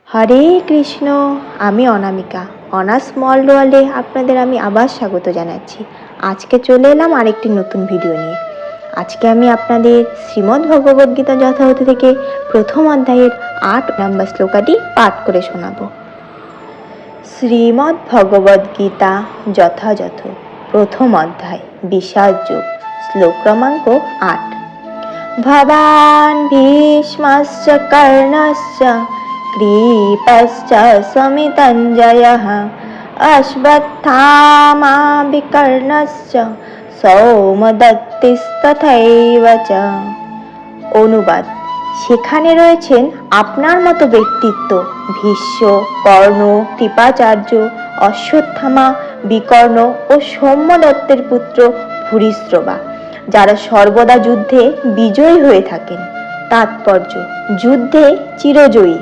হরে কৃষ্ণ, আমি অনামিকা। Honours small ওয়ার্ল্ডে আপনাদের আমি আবার স্বাগত জানাচ্ছি। আজকে চলে এলাম আরেকটি নতুন ভিডিও নিয়ে। আজকে আমি আপনাদের শ্রীমদ্ ভগবদ্গীতা যথাযথ থেকে প্রথম অধ্যায়ের 8 নম্বর শ্লোকটি পাঠ করে শোনাব। শ্রীমদ্ ভগবদ্গীতা যথাযথ প্রথম অধ্যায় বিষাদ যোগ, শ্লোক ক্রমাঙ্ক 8। ভবান ভীষ্মশ্চ কর্ণশ্চ কৃপশ্চ সমিতঞ্জয়ঃ অশ্বত্থামা বিকর্ণশ্চ সৌমদত্তিস্তথৈব চ। অনুবাদ: সেখানে রয়েছেন আপনার মতো ব্যক্তিত্ব ভীষ্ম, কর্ণ, কৃপাচার্য, অশ্বত্থামা, বিকর্ণ ও সৌম্যদত্তের পুত্র ভূরিশ্রবা, যারা সর্বদা যুদ্ধে বিজয়ী হয়ে থাকেন। তাৎপর্য: যুদ্ধে চিরজয়ী